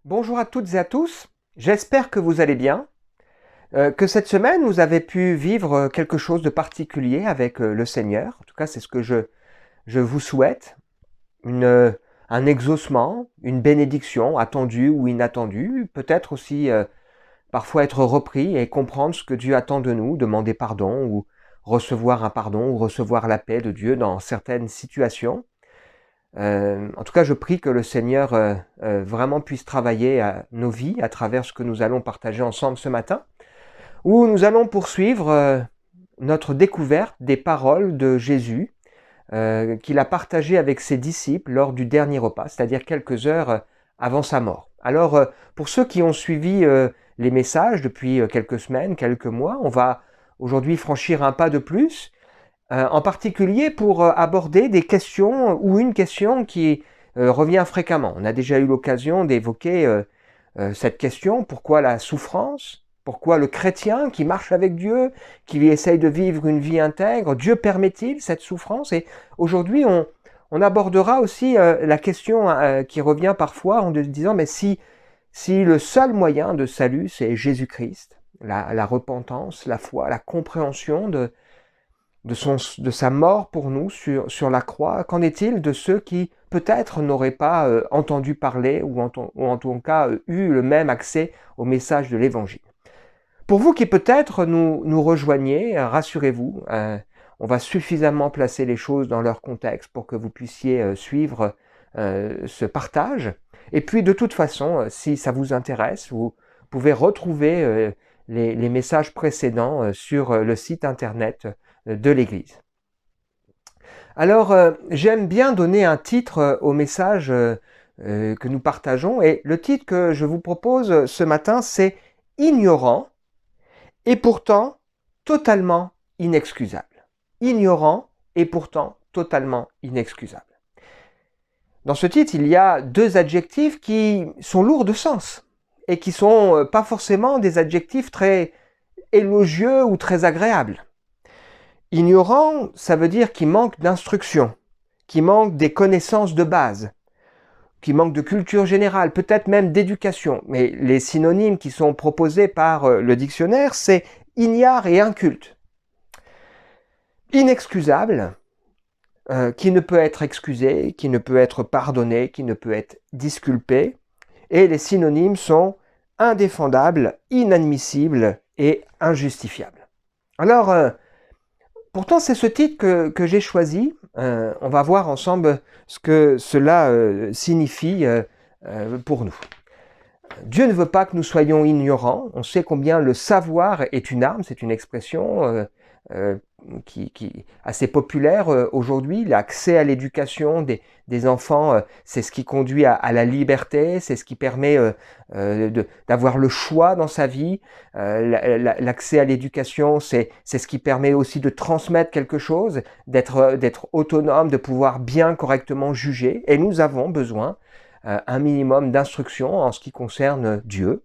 Bonjour à toutes et à tous, j'espère que vous allez bien, que cette semaine vous avez pu vivre quelque chose de particulier avec le Seigneur. En tout cas, c'est ce que je vous souhaite, un exaucement, une bénédiction attendue ou inattendue, peut-être aussi parfois être repris et comprendre ce que Dieu attend de nous, demander pardon ou recevoir un pardon ou recevoir la paix de Dieu dans certaines situations. En tout cas, je prie que le Seigneur vraiment puisse travailler à nos vies à travers ce que nous allons partager ensemble ce matin, où nous allons poursuivre notre découverte des paroles de Jésus qu'il a partagées avec ses disciples lors du dernier repas, c'est-à-dire quelques heures avant sa mort. Alors, pour ceux qui ont suivi les messages depuis quelques semaines, quelques mois, on va aujourd'hui franchir un pas de plus, en particulier pour aborder des questions ou une question qui revient fréquemment. On a déjà eu l'occasion d'évoquer cette question, pourquoi la souffrance? Pourquoi le chrétien qui marche avec Dieu, qui essaye de vivre une vie intègre, Dieu permet-il cette souffrance? Et aujourd'hui, on abordera aussi la question qui revient parfois en disant, mais si le seul moyen de salut, c'est Jésus-Christ, la repentance, la foi, la compréhension de sa mort pour nous sur la croix, qu'en est-il de ceux qui peut-être n'auraient pas entendu parler ou en tout cas eu le même accès au message de l'Évangile? Pour vous qui peut-être nous rejoignez, rassurez-vous, on va suffisamment placer les choses dans leur contexte pour que vous puissiez suivre ce partage. Et puis de toute façon, si ça vous intéresse, vous pouvez retrouver les messages précédents sur le site internet de l'Église. Alors, j'aime bien donner un titre au message que nous partageons, et le titre que je vous propose ce matin, c'est « Ignorant et pourtant totalement inexcusable ». Ignorant et pourtant totalement inexcusable. Dans ce titre, il y a deux adjectifs qui sont lourds de sens et qui sont pas forcément des adjectifs très élogieux ou très agréables. Ignorant, ça veut dire qu'il manque d'instruction, qu'il manque des connaissances de base, qu'il manque de culture générale, peut-être même d'éducation. Mais les synonymes qui sont proposés par le dictionnaire, c'est ignare et inculte. Inexcusable, qui ne peut être excusé, qui ne peut être pardonné, qui ne peut être disculpé. Et les synonymes sont indéfendable, inadmissible et injustifiable. Alors, pourtant, c'est ce titre que j'ai choisi. On va voir ensemble ce que cela signifie pour nous. Dieu ne veut pas que nous soyons ignorants. On sait combien le savoir est une arme. C'est une expression qui est assez populaire aujourd'hui. L'accès à l'éducation des enfants, c'est ce qui conduit à la liberté, c'est ce qui permet d'avoir le choix dans sa vie. L'accès à l'éducation, c'est ce qui permet aussi de transmettre quelque chose, d'être autonome, de pouvoir bien correctement juger. Et nous avons besoin un minimum d'instruction en ce qui concerne Dieu.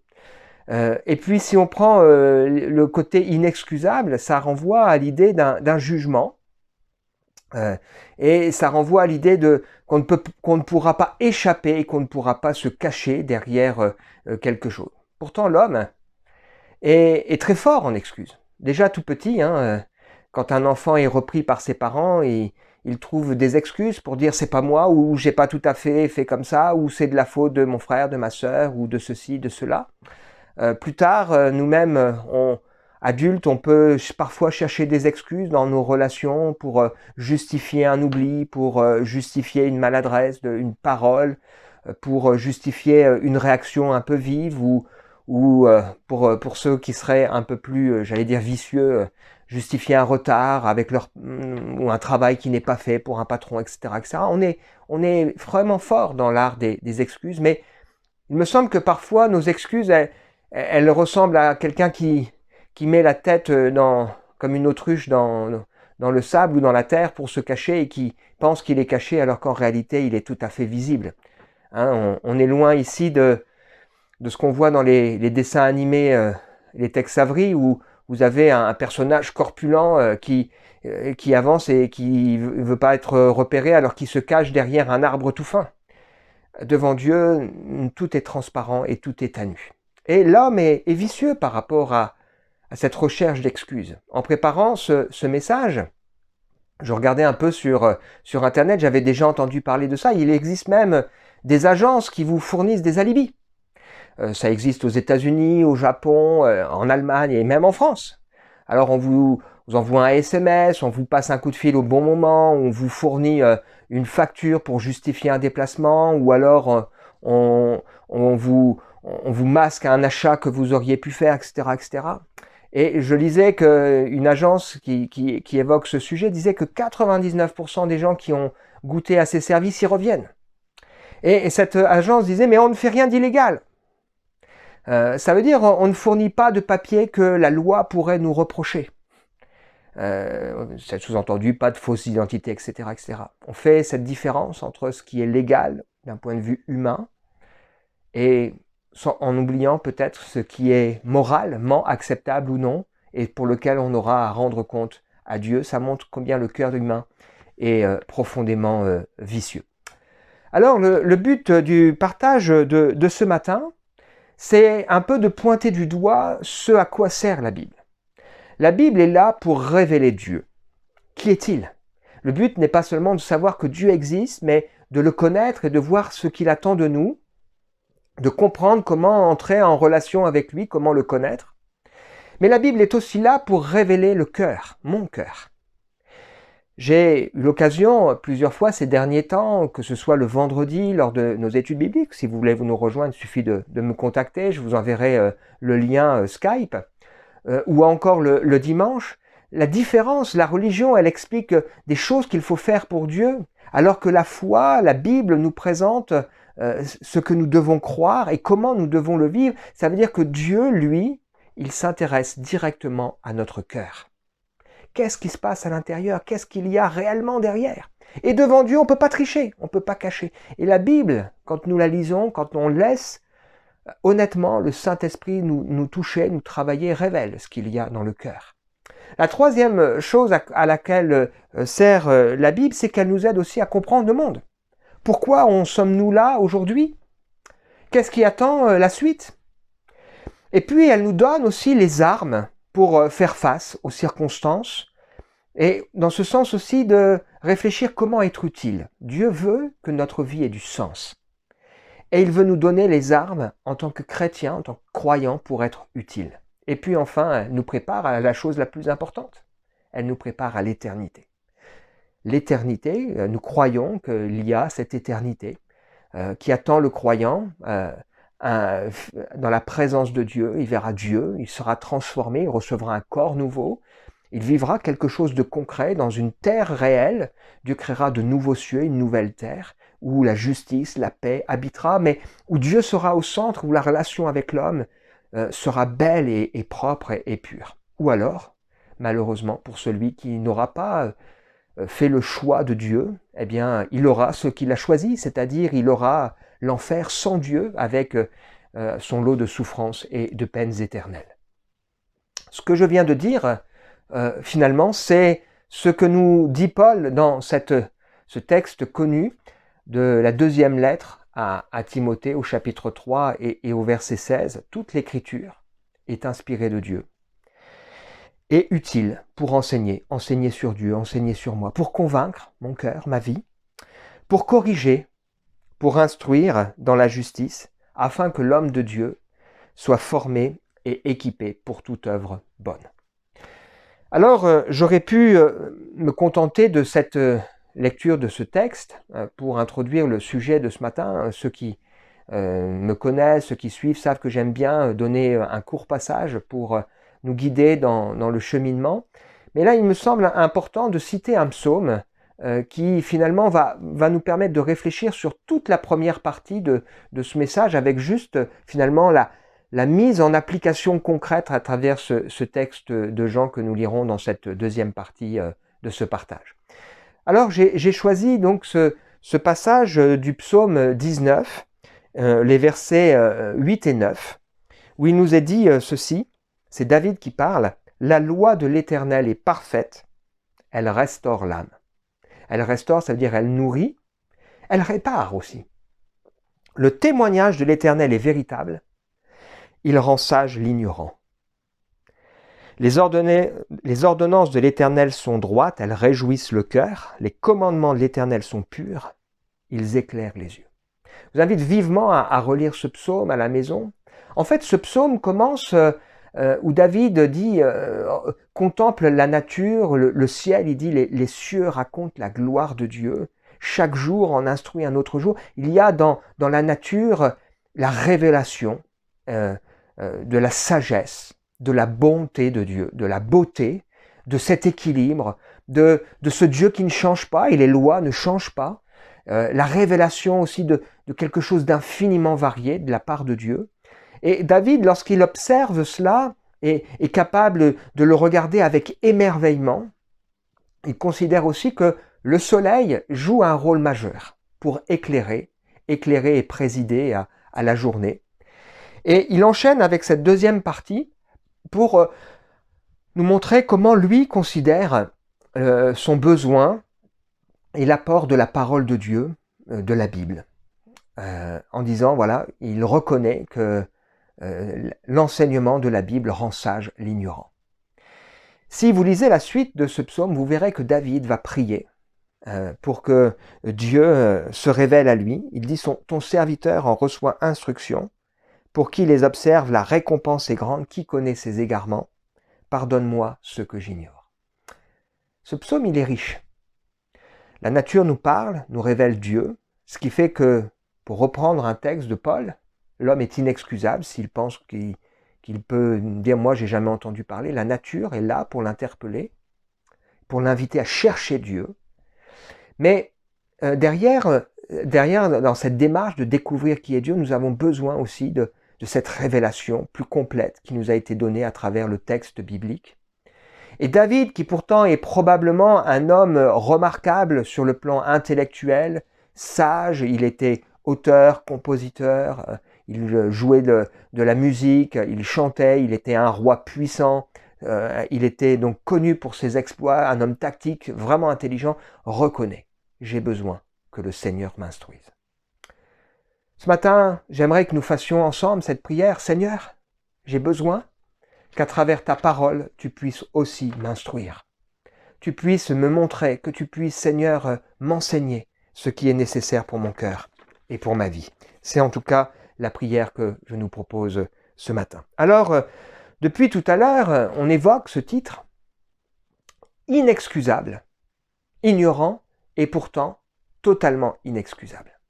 Et puis si on prend le côté inexcusable, ça renvoie à l'idée d'un jugement. Et ça renvoie à l'idée qu'on ne pourra pas échapper et qu'on ne pourra pas se cacher derrière quelque chose. Pourtant, l'homme est très fort en excuses. Déjà tout petit, quand un enfant est repris par ses parents, il trouve des excuses pour dire c'est pas moi, ou j'ai pas tout à fait comme ça, ou c'est de la faute de mon frère, de ma sœur, ou de ceci, de cela. Plus tard, nous-mêmes, adultes, on peut parfois chercher des excuses dans nos relations pour justifier un oubli, pour justifier une maladresse, une parole, pour justifier une réaction un peu vive, ou pour ceux qui seraient un peu plus, j'allais dire, vicieux, justifier un retard avec ou un travail qui n'est pas fait pour un patron, etc., etc. On est vraiment fort dans l'art des excuses, mais il me semble que parfois nos excuses, elles ressemblent à quelqu'un qui met la tête comme une autruche dans le sable ou dans la terre pour se cacher et qui pense qu'il est caché alors qu'en réalité il est tout à fait visible. On est loin ici de ce qu'on voit dans les dessins animés, les Tex Avery, où vous avez un personnage corpulent qui avance et qui veut pas être repéré alors qu'il se cache derrière un arbre tout fin. devant Dieu, tout est transparent et tout est à nu. Et l'homme est vicieux par rapport à cette recherche d'excuses. En préparant ce message, je regardais un peu sur Internet, j'avais déjà entendu parler de ça. Il existe même des agences qui vous fournissent des alibis. Ça existe aux États-Unis, au Japon, en Allemagne et même en France. Alors on vous envoie un SMS, on vous passe un coup de fil au bon moment, on vous fournit une facture pour justifier un déplacement, ou alors on vous masque un achat que vous auriez pu faire, etc., etc. Et je lisais qu'une agence qui évoque ce sujet disait que 99% des gens qui ont goûté à ces services y reviennent. Et cette agence disait, mais on ne fait rien d'illégal. Ça veut dire on ne fournit pas de papier que la loi pourrait nous reprocher. C'est sous-entendu, pas de fausse identité, etc., etc. On fait cette différence entre ce qui est légal d'un point de vue humain et en oubliant peut-être ce qui est moralement acceptable ou non et pour lequel on aura à rendre compte à Dieu. Ça montre combien le cœur humain est profondément vicieux. Alors le but du partage de ce matin, c'est un peu de pointer du doigt ce à quoi sert la Bible. La Bible est là pour révéler Dieu. Qui est-il? Le but n'est pas seulement de savoir que Dieu existe, mais de le connaître et de voir ce qu'il attend de nous, de comprendre comment entrer en relation avec lui, comment le connaître. Mais la Bible est aussi là pour révéler le cœur, mon cœur. J'ai eu l'occasion plusieurs fois ces derniers temps, que ce soit le vendredi lors de nos études bibliques, si vous voulez nous rejoindre, il suffit de me contacter, je vous enverrai le lien Skype, ou encore le dimanche. La différence, la religion, elle explique des choses qu'il faut faire pour Dieu, alors que la foi, la Bible nous présente ce que nous devons croire et comment nous devons le vivre. Ça veut dire que Dieu, lui, il s'intéresse directement à notre cœur. Qu'est-ce qui se passe à l'intérieur? Qu'est-ce qu'il y a réellement derrière? Et devant Dieu, on ne peut pas tricher, on ne peut pas cacher. Et la Bible, quand nous la lisons, quand on laisse, honnêtement, le Saint-Esprit nous toucher, nous travailler, révèle ce qu'il y a dans le cœur. La troisième chose à laquelle sert la Bible, c'est qu'elle nous aide aussi à comprendre le monde. Pourquoi en sommes-nous là aujourd'hui? Qu'est-ce qui attend la suite? Et puis, elle nous donne aussi les armes pour faire face aux circonstances et dans ce sens aussi de réfléchir comment être utile. Dieu veut que notre vie ait du sens. Et il veut nous donner les armes en tant que chrétiens, en tant que croyants pour être utiles. Et puis enfin, elle nous prépare à la chose la plus importante. Elle nous prépare à l'éternité. L'éternité, nous croyons qu'il y a cette éternité qui attend le croyant dans la présence de Dieu. Il verra Dieu, il sera transformé, il recevra un corps nouveau. Il vivra quelque chose de concret dans une terre réelle. Dieu créera de nouveaux cieux, une nouvelle terre, où la justice, la paix habitera, mais où Dieu sera au centre, où la relation avec l'homme sera belle et propre et pure. Ou alors, malheureusement, pour celui qui n'aura pas fait le choix de Dieu, eh bien, il aura ce qu'il a choisi, c'est-à-dire il aura l'enfer sans Dieu avec son lot de souffrances et de peines éternelles. Ce que je viens de dire, finalement, c'est ce que nous dit Paul dans ce texte connu de la deuxième lettre à Timothée au chapitre 3 et au verset 16. Toute l'écriture est inspirée de Dieu et utile pour enseigner sur Dieu, enseigner sur moi, pour convaincre mon cœur, ma vie, pour corriger, pour instruire dans la justice, afin que l'homme de Dieu soit formé et équipé pour toute œuvre bonne. Alors, j'aurais pu me contenter de cette lecture de ce texte pour introduire le sujet de ce matin. Ceux qui me connaissent, ceux qui suivent, savent que j'aime bien donner un court passage pour nous guider dans le cheminement. Mais là, il me semble important de citer un psaume qui finalement va nous permettre de réfléchir sur toute la première partie de ce message avec juste finalement la mise en application concrète à travers ce texte de Jean que nous lirons dans cette deuxième partie de ce partage. Alors j'ai choisi donc ce passage du psaume 19, les versets 8 et 9, où il nous est dit ceci, c'est David qui parle, « La loi de l'Éternel est parfaite, elle restaure l'âme. » Elle restaure, ça veut dire elle nourrit, elle répare aussi. Le témoignage de l'Éternel est véritable, il rend sage l'ignorant. Les ordonnances de l'Éternel sont droites, elles réjouissent le cœur. Les commandements de l'Éternel sont purs, ils éclairent les yeux. Je vous invite vivement à relire ce psaume à la maison. En fait, ce psaume commence où David dit, contemple la nature, le ciel, il dit les cieux racontent la gloire de Dieu. Chaque jour en instruit un autre jour. Il y a dans la nature la révélation de la sagesse, de la bonté de Dieu, de la beauté, de cet équilibre, de ce Dieu qui ne change pas et les lois ne changent pas. La révélation aussi de quelque chose d'infiniment varié de la part de Dieu. Et David, lorsqu'il observe cela, est capable de le regarder avec émerveillement. Il considère aussi que le soleil joue un rôle majeur pour éclairer et présider à la journée. Et il enchaîne avec cette deuxième partie pour nous montrer comment lui considère son besoin et l'apport de la parole de Dieu, de la Bible. En disant, voilà, il reconnaît que l'enseignement de la Bible rend sage l'ignorant. Si vous lisez la suite de ce psaume, vous verrez que David va prier pour que Dieu se révèle à lui. Il dit, ton serviteur en reçoit instruction. Pour qui les observe, la récompense est grande. Qui connaît ses égarements? Pardonne-moi ce que j'ignore. Ce psaume, il est riche. La nature nous parle, nous révèle Dieu, ce qui fait que, pour reprendre un texte de Paul, l'homme est inexcusable s'il pense qu'il peut dire « moi, j'ai jamais entendu parler ». La nature est là pour l'interpeller, pour l'inviter à chercher Dieu. Mais derrière, dans cette démarche de découvrir qui est Dieu, nous avons besoin aussi de cette révélation plus complète qui nous a été donnée à travers le texte biblique. Et David, qui pourtant est probablement un homme remarquable sur le plan intellectuel, sage, il était auteur, compositeur, il jouait de la musique, il chantait, il était un roi puissant, il était donc connu pour ses exploits, un homme tactique, vraiment intelligent, reconnaît, j'ai besoin que le Seigneur m'instruise. Ce matin, j'aimerais que nous fassions ensemble cette prière, Seigneur, j'ai besoin qu'à travers ta parole, tu puisses aussi m'instruire. Tu puisses me montrer, que tu puisses, Seigneur, m'enseigner ce qui est nécessaire pour mon cœur et pour ma vie. C'est en tout cas la prière que je nous propose ce matin. Alors, depuis tout à l'heure, on évoque ce titre, inexcusable, ignorant et pourtant totalement inexcusable.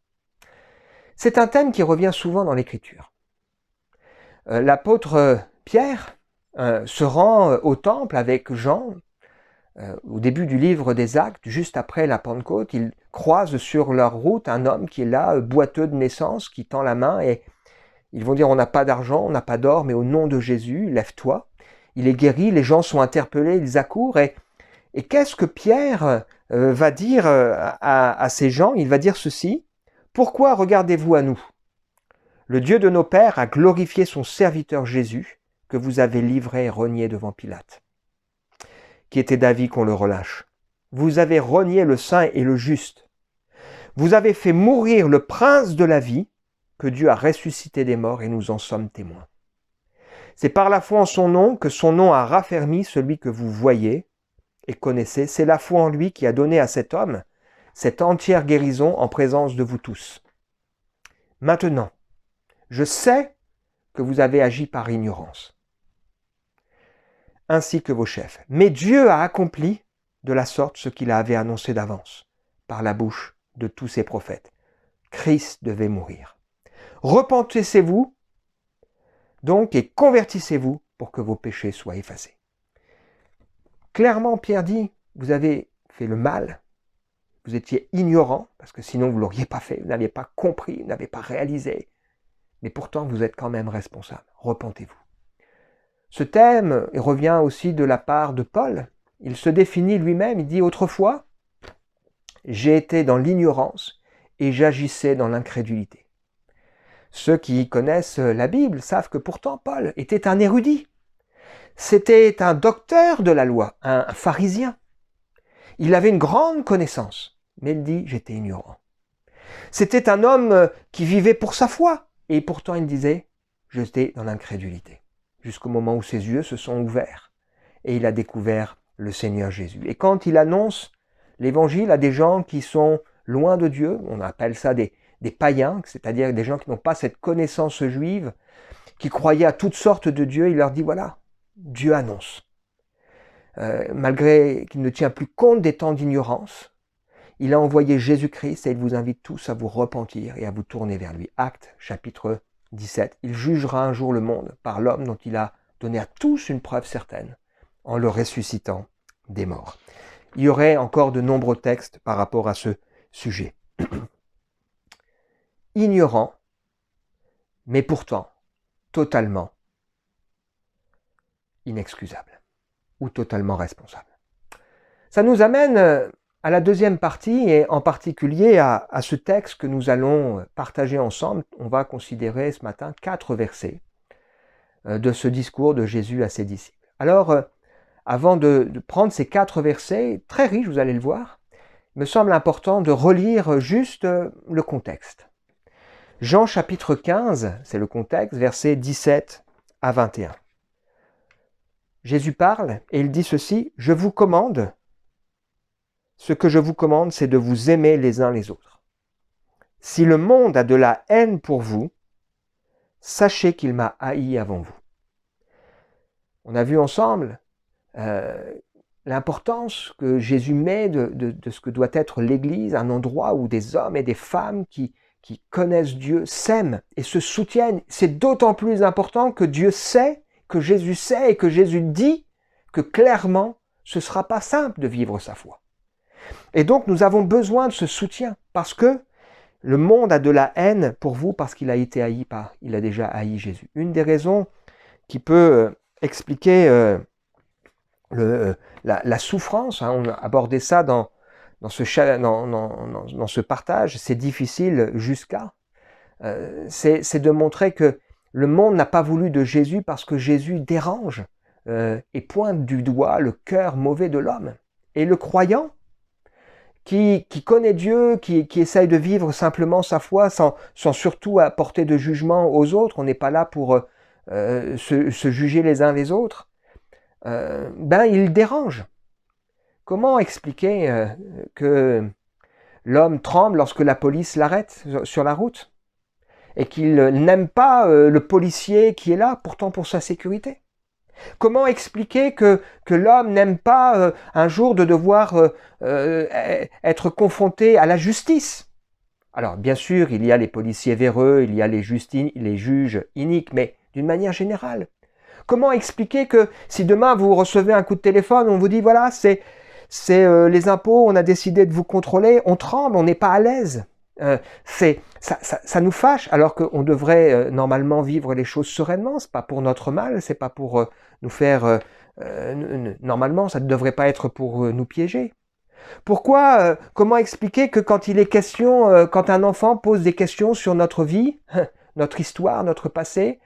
C'est un thème qui revient souvent dans l'Écriture. L'apôtre Pierre se rend au temple avec Jean, au début du livre des Actes, juste après la Pentecôte. Ils croisent sur leur route un homme qui est là, boiteux de naissance, qui tend la main et ils vont dire on n'a pas d'argent, on n'a pas d'or, mais au nom de Jésus, lève-toi. Il est guéri, les gens sont interpellés, ils accourent. Et qu'est-ce que Pierre va dire à ces gens? Il va dire ceci, pourquoi regardez-vous à nous? Le Dieu de nos pères a glorifié son serviteur Jésus, que vous avez livré et renié devant Pilate, qui était d'avis qu'on le relâche. Vous avez renié le saint et le juste. Vous avez fait mourir le prince de la vie, que Dieu a ressuscité des morts et nous en sommes témoins. C'est par la foi en son nom que son nom a raffermi celui que vous voyez et connaissez. C'est la foi en lui qui a donné à cet homme cette entière guérison en présence de vous tous. Maintenant, je sais que vous avez agi par ignorance, ainsi que vos chefs. Mais Dieu a accompli de la sorte ce qu'il avait annoncé d'avance, par la bouche de tous ses prophètes. Christ devait mourir. Repentissez-vous donc et convertissez-vous pour que vos péchés soient effacés. Clairement, Pierre dit, vous avez fait le mal, vous étiez ignorant, parce que sinon vous ne l'auriez pas fait, vous n'aviez pas compris, vous n'avez pas réalisé, mais pourtant vous êtes quand même responsable. Repentez-vous. Ce thème revient aussi de la part de Paul. Il se définit lui-même, il dit autrefois, j'ai été dans l'ignorance et j'agissais dans l'incrédulité. Ceux qui connaissent la Bible savent que pourtant Paul était un érudit. C'était un docteur de la loi, un pharisien. Il avait une grande connaissance, mais il dit j'étais ignorant. C'était un homme qui vivait pour sa foi. Et pourtant, il disait, j'étais dans l'incrédulité. Jusqu'au moment où ses yeux se sont ouverts. Et il a découvert le Seigneur Jésus. Et quand il annonce l'évangile à des gens qui sont loin de Dieu, on appelle ça des païens, c'est-à-dire des gens qui n'ont pas cette connaissance juive, qui croyaient à toutes sortes de dieux, il leur dit, voilà, Dieu annonce. Malgré qu'il ne tient plus compte des temps d'ignorance, il a envoyé Jésus-Christ et il vous invite tous à vous repentir et à vous tourner vers lui. Actes, chapitre 17. Il jugera un jour le monde par l'homme dont il a donné à tous une preuve certaine, en le ressuscitant des morts. Il y aurait encore de nombreux textes par rapport à ce sujet. Ignorant, mais pourtant totalement inexcusable ou totalement responsable. Ça nous amène à la deuxième partie et en particulier à ce texte que nous allons partager ensemble. On va considérer ce matin 4 versets de ce discours de Jésus à ses disciples. Alors, avant de prendre ces 4 versets, très riches, vous allez le voir, il me semble important de relire juste le contexte. Jean chapitre 15, c'est le contexte, versets 17 à 21. Jésus parle et il dit ceci, « Je vous commande, ce que je vous commande, c'est de vous aimer les uns les autres. Si le monde a de la haine pour vous, sachez qu'il m'a haï avant vous. » On a vu ensemble l'importance que Jésus met de ce que doit être l'Église, un endroit où des hommes et des femmes qui connaissent Dieu s'aiment et se soutiennent. C'est d'autant plus important que Dieu sait, que Jésus sait et que Jésus dit que clairement, ce ne sera pas simple de vivre sa foi. Et donc, nous avons besoin de ce soutien parce que le monde a de la haine pour vous parce qu'il a été haï par, il a déjà haï Jésus. Une des raisons qui peut expliquer la souffrance, hein, on a abordé ça dans ce partage, c'est difficile jusqu'à, c'est de montrer que le monde n'a pas voulu de Jésus parce que Jésus dérange et pointe du doigt le cœur mauvais de l'homme. Et le croyant, qui connaît Dieu, qui essaye de vivre simplement sa foi sans surtout apporter de jugement aux autres, on n'est pas là pour se juger les uns les autres, il dérange. Comment expliquer que l'homme tremble lorsque la police l'arrête sur la route et qu'il n'aime pas le policier qui est là, pourtant pour sa sécurité? Comment expliquer que l'homme n'aime pas un jour de devoir être confronté à la justice? Alors bien sûr, il y a les policiers véreux, il y a les juges iniques, mais d'une manière générale. Comment expliquer que si demain vous recevez un coup de téléphone, on vous dit voilà, c'est les impôts, on a décidé de vous contrôler, on tremble, on n'est pas à l'aise. Ça nous fâche, alors qu'on devrait normalement vivre les choses sereinement. C'est pas pour notre mal, c'est pas pour nous faire... normalement, ça ne devrait pas être pour nous piéger. Pourquoi, comment expliquer que quand il est question, quand un enfant pose des questions sur notre vie, notre histoire, notre passé,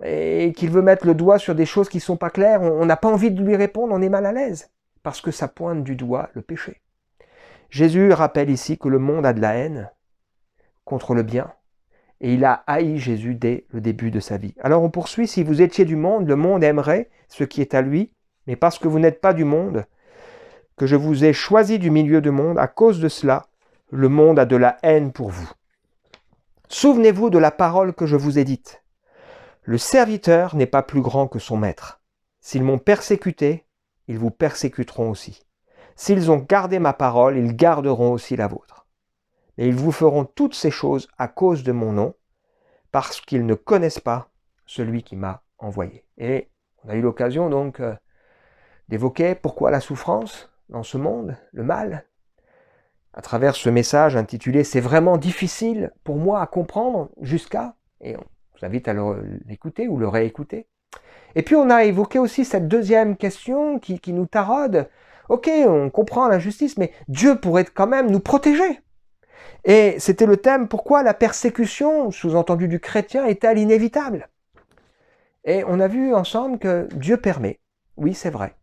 et qu'il veut mettre le doigt sur des choses qui ne sont pas claires, on n'a pas envie de lui répondre, on est mal à l'aise, parce que ça pointe du doigt le péché. Jésus rappelle ici que le monde a de la haine contre le bien, et il a haï Jésus dès le début de sa vie. Alors on poursuit, si vous étiez du monde, le monde aimerait ce qui est à lui, mais parce que vous n'êtes pas du monde, que je vous ai choisi du milieu du monde, à cause de cela, le monde a de la haine pour vous. Souvenez-vous de la parole que je vous ai dite. Le serviteur n'est pas plus grand que son maître. S'ils m'ont persécuté, ils vous persécuteront aussi. S'ils ont gardé ma parole, ils garderont aussi la vôtre. Et ils vous feront toutes ces choses à cause de mon nom, parce qu'ils ne connaissent pas celui qui m'a envoyé. Et on a eu l'occasion donc d'évoquer pourquoi la souffrance dans ce monde, le mal, à travers ce message intitulé « C'est vraiment difficile pour moi à comprendre jusqu'à » et on vous invite à l'écouter ou le réécouter. Et puis on a évoqué aussi cette deuxième question qui nous taraude. Ok, on comprend l'injustice, mais Dieu pourrait quand même nous protéger. Et c'était le thème, pourquoi la persécution, sous-entendu du chrétien, est-elle inévitable? Et on a vu ensemble que Dieu permet. Oui, c'est vrai.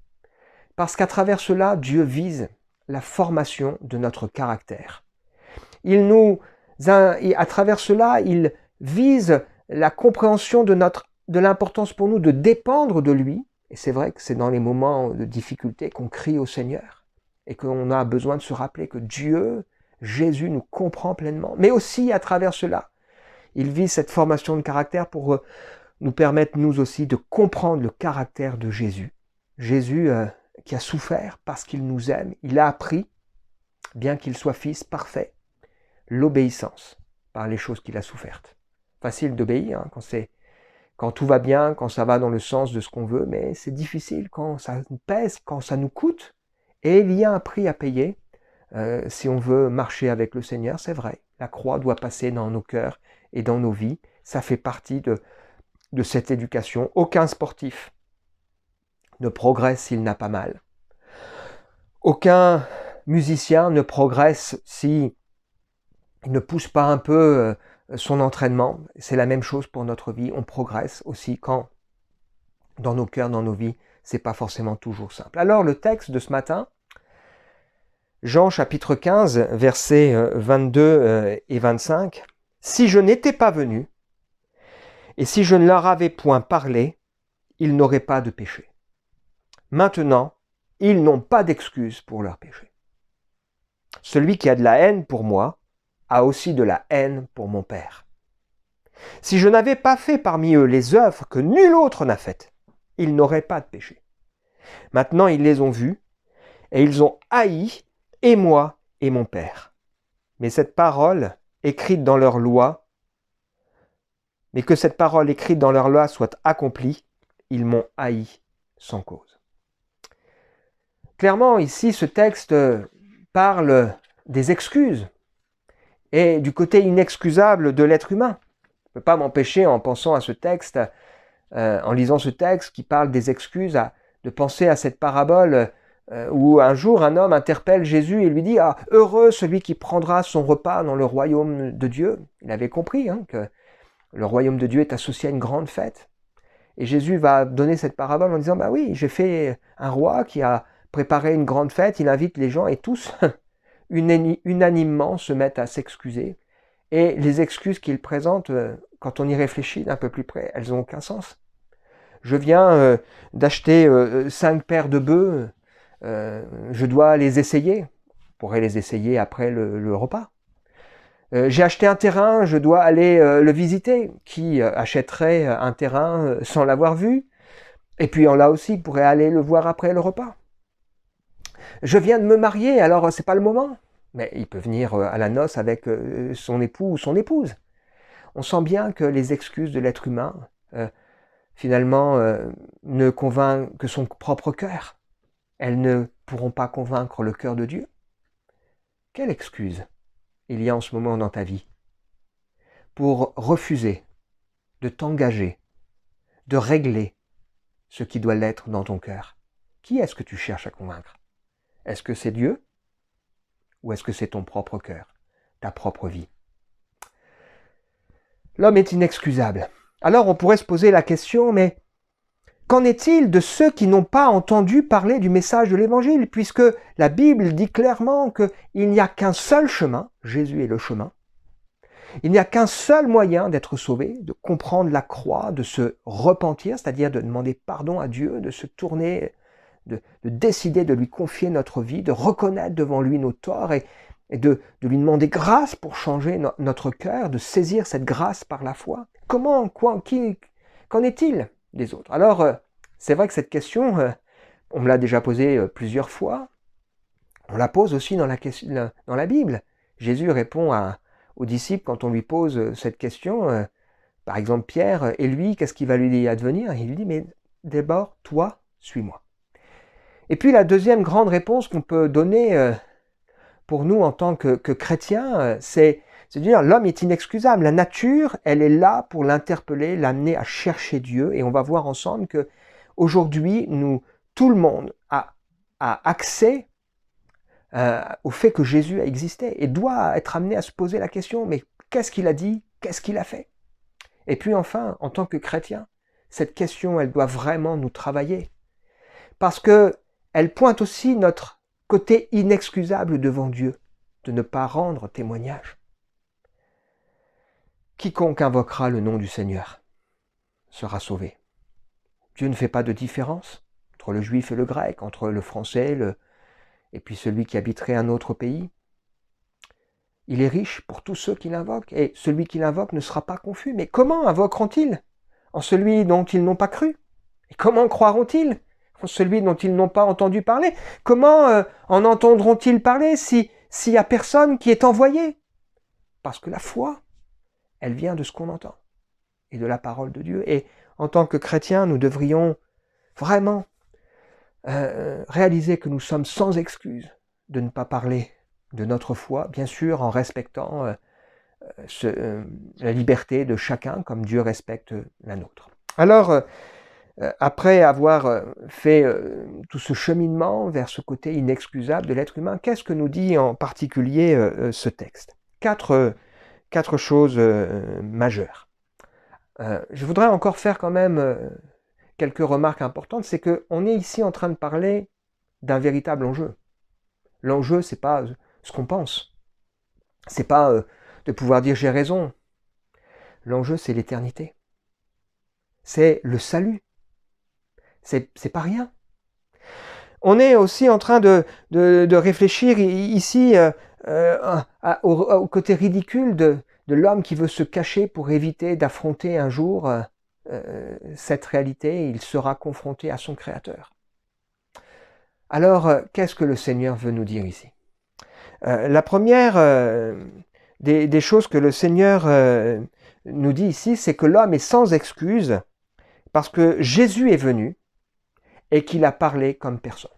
Parce qu'à travers cela, Dieu vise la formation de notre caractère. Il nous et à travers cela, il vise la compréhension de l'importance pour nous de dépendre de lui. Et c'est vrai que c'est dans les moments de difficulté qu'on crie au Seigneur et qu'on a besoin de se rappeler que Dieu, Jésus, nous comprend pleinement. Mais aussi à travers cela, il vise cette formation de caractère pour nous permettre nous aussi de comprendre le caractère de Jésus. Jésus qui a souffert parce qu'il nous aime, il a appris, bien qu'il soit fils parfait, l'obéissance par les choses qu'il a souffertes. Facile d'obéir hein, quand tout va bien, quand ça va dans le sens de ce qu'on veut, mais c'est difficile quand ça nous pèse, quand ça nous coûte. Et il y a un prix à payer si on veut marcher avec le Seigneur, c'est vrai. La croix doit passer dans nos cœurs et dans nos vies. Ça fait partie de cette éducation. Aucun sportif ne progresse s'il n'a pas mal. Aucun musicien ne progresse s'il ne pousse pas un peu son entraînement. C'est la même chose pour notre vie. On progresse aussi quand, dans nos cœurs, dans nos vies, c'est pas forcément toujours simple. Alors, le texte de ce matin, Jean chapitre 15, versets 22 et 25. « Si je n'étais pas venu, et si je ne leur avais point parlé, ils n'auraient pas de péché. Maintenant, ils n'ont pas d'excuse pour leur péché. Celui qui a de la haine pour moi a aussi de la haine pour mon Père. Si je n'avais pas fait parmi eux les œuvres que nul autre n'a faites, ils n'auraient pas de péché. Maintenant, ils les ont vus, et ils ont haï et moi et mon Père. Mais cette parole écrite dans leur loi, mais que cette parole écrite dans leur loi soit accomplie, ils m'ont haï sans cause. » Clairement, ici, ce texte parle des excuses et du côté inexcusable de l'être humain. Je ne peux pas m'empêcher, en pensant à ce texte, en lisant ce texte qui parle des excuses, de penser à cette parabole où un jour un homme interpelle Jésus et lui dit « Ah, heureux celui qui prendra son repas dans le royaume de Dieu ». Il avait compris que le royaume de Dieu est associé à une grande fête. Et Jésus va donner cette parabole en disant « Bah oui, j'ai fait un roi qui a préparé une grande fête, il invite les gens et tous unanimement se mettent à s'excuser. Et les excuses qu'il présente, quand on y réfléchit d'un peu plus près, elles n'ont aucun sens. Je viens d'acheter 5 paires de bœufs, je dois les essayer. On pourrait les essayer après le repas. J'ai acheté un terrain, je dois aller le visiter. Qui achèterait un terrain sans l'avoir vu? Et puis là aussi, pourrait aller le voir après le repas. Je viens de me marier, alors c'est pas le moment. Mais il peut venir à la noce avec son époux ou son épouse. On sent bien que les excuses de l'être humain, finalement, ne convainquent que son propre cœur. Elles ne pourront pas convaincre le cœur de Dieu. Quelle excuse il y a en ce moment dans ta vie pour refuser de t'engager, de régler ce qui doit l'être dans ton cœur? Qui est-ce que tu cherches à convaincre? Est-ce que c'est Dieu? Ou est-ce que c'est ton propre cœur, ta propre vie? L'homme est inexcusable. Alors on pourrait se poser la question, mais qu'en est-il de ceux qui n'ont pas entendu parler du message de l'Évangile, puisque la Bible dit clairement qu'il n'y a qu'un seul chemin, Jésus est le chemin, il n'y a qu'un seul moyen d'être sauvé, de comprendre la croix, de se repentir, c'est-à-dire de demander pardon à Dieu, de se tourner, de décider de lui confier notre vie, de reconnaître devant lui nos torts et de lui demander grâce pour changer notre cœur, de saisir cette grâce par la foi. Comment, qu'en est-il des autres? Alors, c'est vrai que cette question, on me l'a déjà posée plusieurs fois. On la pose aussi dans la Bible. Jésus répond aux disciples quand on lui pose cette question. Par exemple, Pierre, et lui, qu'est-ce qu'il va lui advenir? Il lui dit, mais d'abord, toi, suis-moi. Et puis la deuxième grande réponse qu'on peut donner pour nous en tant que chrétiens, c'est de dire l'homme est inexcusable. La nature, elle est là pour l'interpeller, l'amener à chercher Dieu. Et on va voir ensemble que aujourd'hui, tout le monde a accès au fait que Jésus a existé et doit être amené à se poser la question, mais qu'est-ce qu'il a dit? Qu'est-ce qu'il a fait? Et puis enfin, en tant que chrétien, cette question, elle doit vraiment nous travailler. Parce que elle pointe aussi notre côté inexcusable devant Dieu, de ne pas rendre témoignage. Quiconque invoquera le nom du Seigneur sera sauvé. Dieu ne fait pas de différence entre le juif et le grec, entre le français et puis celui qui habiterait un autre pays. Il est riche pour tous ceux qui l'invoquent, et celui qui l'invoque ne sera pas confus. Mais comment invoqueront-ils en celui dont ils n'ont pas cru? Et comment croiront-ils en celui dont ils n'ont pas entendu parler? Comment en entendront-ils parler s'il n'y a personne qui est envoyé? Parce que la foi, elle vient de ce qu'on entend et de la parole de Dieu. Et en tant que chrétiens, nous devrions vraiment réaliser que nous sommes sans excuse de ne pas parler de notre foi, bien sûr en respectant la liberté de chacun comme Dieu respecte la nôtre. Alors, après avoir fait tout ce cheminement vers ce côté inexcusable de l'être humain, qu'est-ce que nous dit en particulier ce texte? Quatre choses majeures. Je voudrais encore faire quand même quelques remarques importantes, c'est qu'on est ici en train de parler d'un véritable enjeu. L'enjeu, c'est pas ce qu'on pense. C'est pas de pouvoir dire j'ai raison. L'enjeu, c'est l'éternité. C'est le salut. C'est pas rien. On est aussi en train de réfléchir ici au côté ridicule de l'homme qui veut se cacher pour éviter d'affronter un jour cette réalité. Il sera confronté à son Créateur. Alors, qu'est-ce que le Seigneur veut nous dire ici? La première des choses que le Seigneur nous dit ici, c'est que l'homme est sans excuse parce que Jésus est venu et qu'il a parlé comme personne.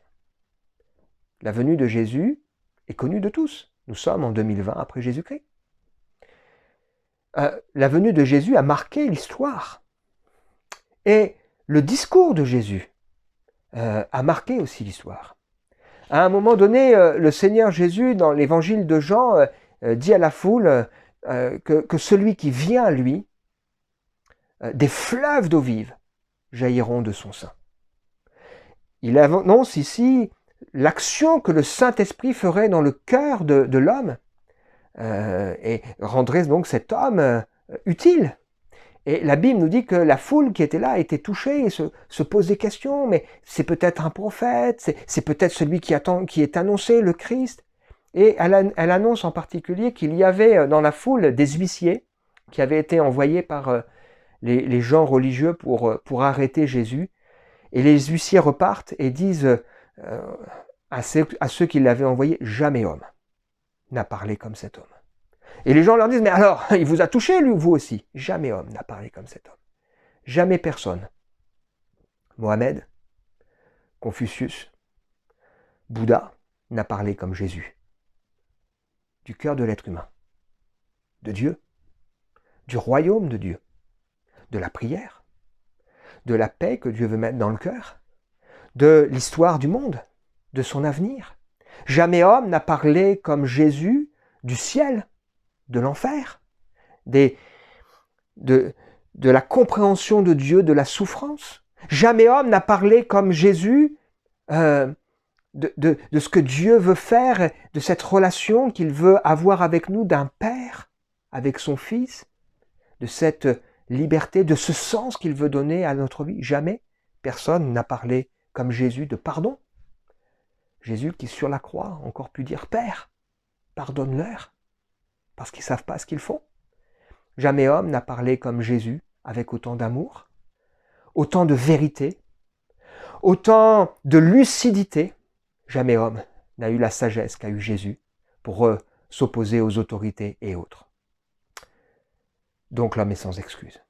La venue de Jésus est connue de tous. Nous sommes en 2020 après Jésus-Christ. La venue de Jésus a marqué l'histoire. Et le discours de Jésus a marqué aussi l'histoire. À un moment donné, le Seigneur Jésus, dans l'évangile de Jean, dit à la foule que celui qui vient à lui, des fleuves d'eau vive jailliront de son sein. Il annonce ici l'action que le Saint-Esprit ferait dans le cœur de l'homme et rendrait donc cet homme utile. Et la Bible nous dit que la foule qui était là était touchée et se pose des questions, mais c'est peut-être un prophète, c'est peut-être celui qui est annoncé, le Christ. Et elle annonce en particulier qu'il y avait dans la foule des huissiers qui avaient été envoyés par les gens religieux pour arrêter Jésus. Et les huissiers repartent et disent à ceux qui l'avaient envoyé, « Jamais homme n'a parlé comme cet homme. » Et les gens leur disent, « Mais alors, il vous a touché, lui, vous aussi. » Jamais homme n'a parlé comme cet homme. Jamais personne. Mohamed, Confucius, Bouddha n'a parlé comme Jésus. Du cœur de l'être humain, de Dieu, du royaume de Dieu, de la prière, de la paix que Dieu veut mettre dans le cœur, de l'histoire du monde, de son avenir. Jamais homme n'a parlé comme Jésus du ciel, de l'enfer, de la compréhension de Dieu, de la souffrance. Jamais homme n'a parlé comme Jésus de ce que Dieu veut faire, de cette relation qu'il veut avoir avec nous d'un père, avec son fils, de cette liberté, de ce sens qu'il veut donner à notre vie. Jamais personne n'a parlé comme Jésus de pardon. Jésus qui sur la croix a encore pu dire « Père, pardonne-leur » parce qu'ils ne savent pas ce qu'ils font. Jamais homme n'a parlé comme Jésus avec autant d'amour, autant de vérité, autant de lucidité. Jamais homme n'a eu la sagesse qu'a eu Jésus pour s'opposer aux autorités et autres. Donc l'homme est sans excuse.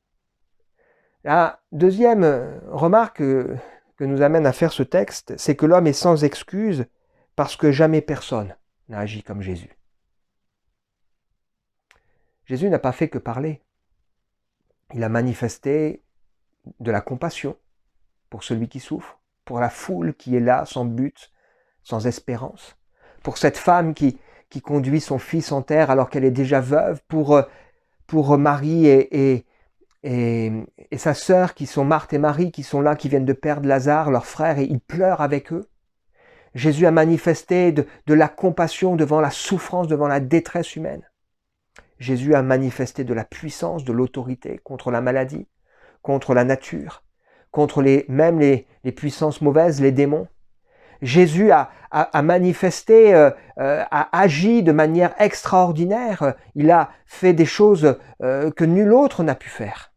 La deuxième remarque que nous amène à faire ce texte, c'est que l'homme est sans excuse parce que jamais personne n'a agi comme Jésus. Jésus n'a pas fait que parler. Il a manifesté de la compassion pour celui qui souffre, pour la foule qui est là sans but, sans espérance, pour cette femme qui conduit son fils en terre alors qu'elle est déjà veuve, pour Marie et sa sœur qui sont Marthe et Marie, qui sont là, qui viennent de perdre Lazare, leur frère, et ils pleurent avec eux. Jésus a manifesté de la compassion devant la souffrance, devant la détresse humaine. Jésus a manifesté de la puissance, de l'autorité contre la maladie, contre la nature, contre même les puissances mauvaises, les démons. Jésus a manifesté, a agi de manière extraordinaire. Il a fait des choses que nul autre n'a pu faire.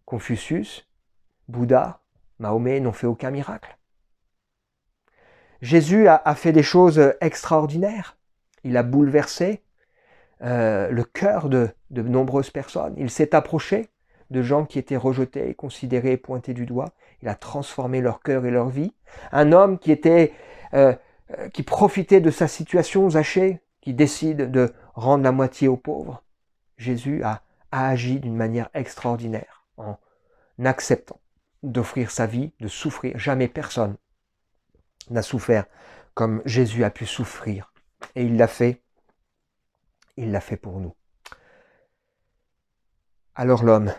Confucius, Bouddha, Mahomet n'ont fait aucun miracle. Jésus a fait des choses extraordinaires. Il a bouleversé le cœur de nombreuses personnes. Il s'est approché de gens qui étaient rejetés, considérés, pointés du doigt. Il a transformé leur cœur et leur vie. Un homme qui profitait de sa situation, Zachée, qui décide de rendre la moitié aux pauvres. Jésus a agi d'une manière extraordinaire en acceptant d'offrir sa vie, de souffrir. Jamais personne n'a souffert comme Jésus a pu souffrir. Et il l'a fait pour nous. Alors l'homme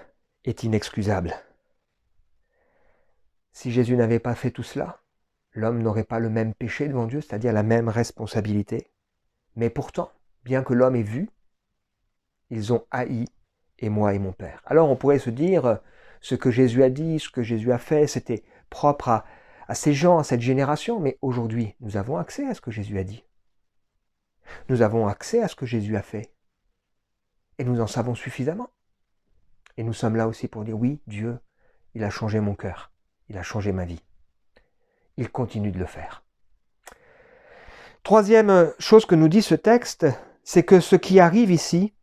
est inexcusable. Si Jésus n'avait pas fait tout cela, l'homme n'aurait pas le même péché devant Dieu, c'est-à-dire la même responsabilité. Mais pourtant, bien que l'homme ait vu, ils ont haï et moi et mon Père. Alors on pourrait se dire, ce que Jésus a dit, ce que Jésus a fait, c'était propre à ces gens, à cette génération, mais aujourd'hui, nous avons accès à ce que Jésus a dit. Nous avons accès à ce que Jésus a fait. Et nous en savons suffisamment. Et nous sommes là aussi pour dire, oui, Dieu, il a changé mon cœur. Il a changé ma vie. Il continue de le faire. Troisième chose que nous dit ce texte, c'est que ce qui arrive ici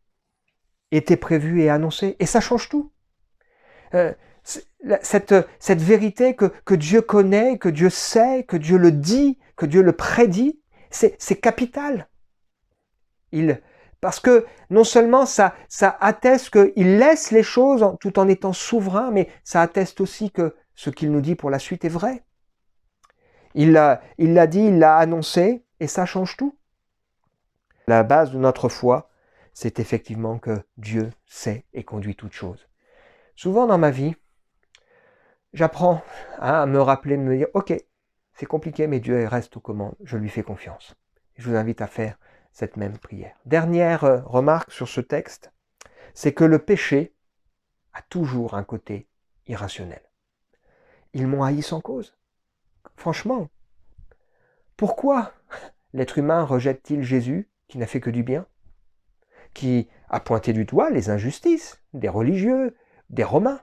était prévu et annoncé. Et ça change tout. Cette vérité que Dieu connaît, que Dieu sait, que Dieu le dit, que Dieu le prédit, c'est capital. Parce que non seulement ça atteste qu'il laisse les choses tout en étant souverain, mais ça atteste aussi que ce qu'il nous dit pour la suite est vrai. Il l'a dit, il l'a annoncé, et ça change tout. La base de notre foi, c'est effectivement que Dieu sait et conduit toutes choses. Souvent dans ma vie, j'apprends à me rappeler, de me dire, ok, c'est compliqué, mais Dieu reste aux commandes, je lui fais confiance. Je vous invite à faire cette même prière. Dernière remarque sur ce texte, c'est que le péché a toujours un côté irrationnel. Ils m'ont haï sans cause. Franchement, pourquoi l'être humain rejette-t-il Jésus, qui n'a fait que du bien, qui a pointé du doigt les injustices des religieux, des Romains?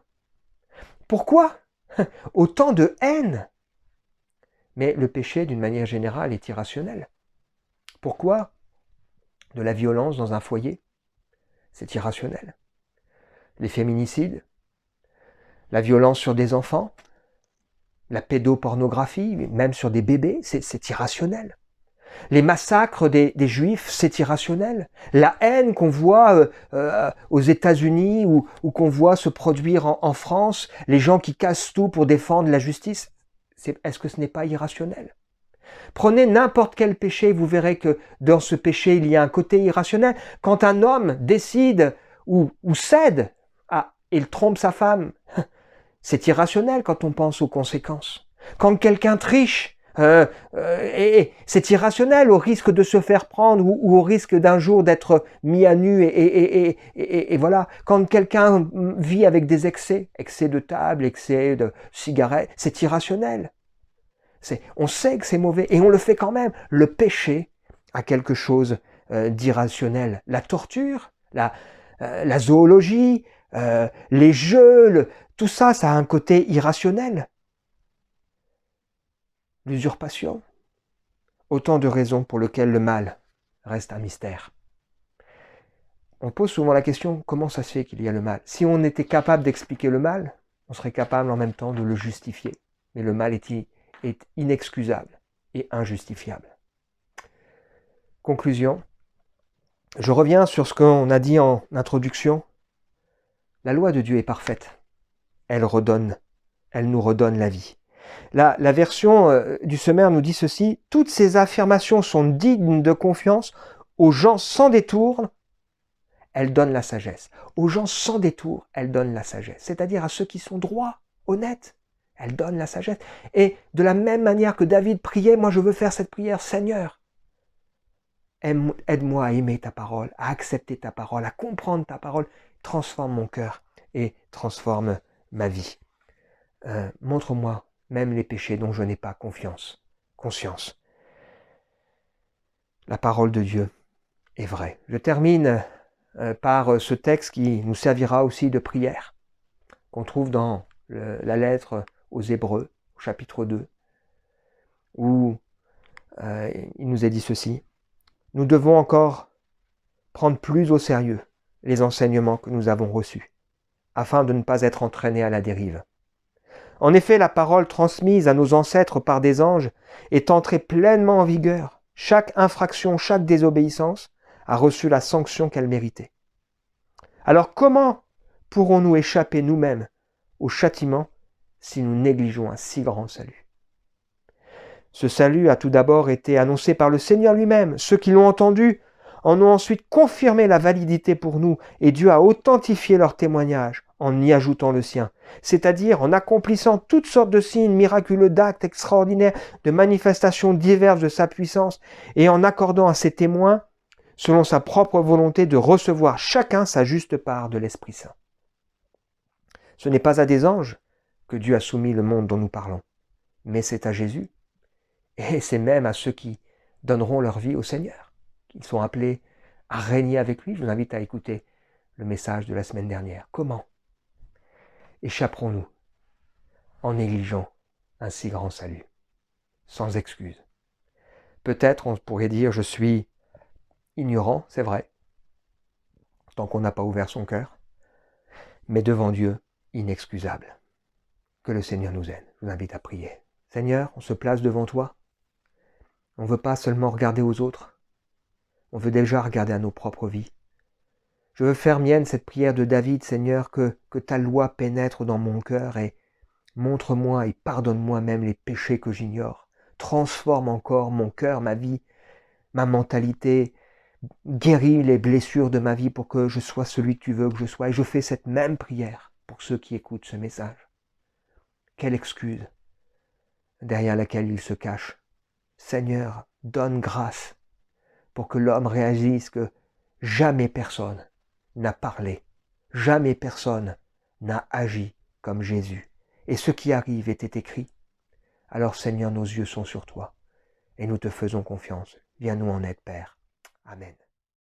Pourquoi autant de haine? Mais le péché, d'une manière générale, est irrationnel. Pourquoi de la violence dans un foyer? C'est irrationnel. Les féminicides, la violence sur des enfants, la pédopornographie, même sur des bébés, c'est irrationnel. Les massacres des Juifs, c'est irrationnel. La haine qu'on voit aux États-Unis ou qu'on voit se produire en France, les gens qui cassent tout pour défendre la justice, est-ce que ce n'est pas irrationnel? Prenez n'importe quel péché, vous verrez que dans ce péché, il y a un côté irrationnel. Quand un homme décide ou cède, il trompe sa femme, c'est irrationnel quand on pense aux conséquences. Quand quelqu'un triche, c'est irrationnel au risque de se faire prendre ou au risque d'un jour d'être mis à nu et voilà. Quand quelqu'un vit avec des excès de table, excès de cigarettes, c'est irrationnel. On sait que c'est mauvais et on le fait quand même. Le péché a quelque chose d'irrationnel. La torture, la zoologie, les jeux, tout ça, ça a un côté irrationnel. L'usurpation, autant de raisons pour lesquelles le mal reste un mystère. On pose souvent la question, comment ça se fait qu'il y a le mal? Si on était capable d'expliquer le mal, on serait capable en même temps de le justifier. Mais le mal est inexcusable et injustifiable. Conclusion, je reviens sur ce qu'on a dit en introduction. La loi de Dieu est parfaite. Elle nous redonne la vie. La version du sommaire nous dit ceci: toutes ces affirmations sont dignes de confiance. Aux gens sans détour, elles donnent la sagesse. Aux gens sans détour, elles donnent la sagesse. C'est-à-dire à ceux qui sont droits, honnêtes, elles donnent la sagesse. Et de la même manière que David priait, moi je veux faire cette prière, Seigneur, Aide-moi à aimer ta parole, à accepter ta parole, à comprendre ta parole. Transforme mon cœur et transforme ma vie. Montre-moi même les péchés dont je n'ai pas conscience. La parole de Dieu est vraie. Je termine par ce texte qui nous servira aussi de prière, qu'on trouve dans la lettre aux Hébreux, au chapitre 2, où il nous est dit ceci. Nous devons encore prendre plus au sérieux les enseignements que nous avons reçus, afin de ne pas être entraînés à la dérive. En effet, la parole transmise à nos ancêtres par des anges est entrée pleinement en vigueur. Chaque infraction, chaque désobéissance a reçu la sanction qu'elle méritait. Alors comment pourrons-nous échapper nous-mêmes au châtiment si nous négligeons un si grand salut? Ce salut a tout d'abord été annoncé par le Seigneur lui-même. Ceux qui l'ont entendu en ont ensuite confirmé la validité pour nous, et Dieu a authentifié leur témoignage en y ajoutant le sien, c'est-à-dire en accomplissant toutes sortes de signes miraculeux, d'actes extraordinaires, de manifestations diverses de sa puissance, et en accordant à ses témoins, selon sa propre volonté, de recevoir chacun sa juste part de l'Esprit Saint. Ce n'est pas à des anges que Dieu a soumis le monde dont nous parlons, mais c'est à Jésus, et c'est même à ceux qui donneront leur vie au Seigneur, qu'ils sont appelés à régner avec lui. Je vous invite à écouter le message de la semaine dernière. Comment échapperons-nous en négligeant un si grand salut, sans excuse? Peut-être on pourrait dire je suis ignorant, c'est vrai, tant qu'on n'a pas ouvert son cœur, mais devant Dieu, inexcusable. Que le Seigneur nous aide. Je vous invite à prier. Seigneur, on se place devant toi. On ne veut pas seulement regarder aux autres, on veut déjà regarder à nos propres vies. Je veux faire mienne cette prière de David, Seigneur, que ta loi pénètre dans mon cœur et montre-moi et pardonne-moi même les péchés que j'ignore. Transforme encore mon cœur, ma vie, ma mentalité, guéris les blessures de ma vie pour que je sois celui que tu veux que je sois. Et je fais cette même prière pour ceux qui écoutent ce message. Quelle excuse derrière laquelle ils se cachent. Seigneur, donne grâce pour que l'homme réagisse que jamais personne n'a parlé, jamais personne n'a agi comme Jésus. Et ce qui arrive était écrit. Alors Seigneur, nos yeux sont sur toi et nous te faisons confiance. Viens nous en aide, Père. Amen.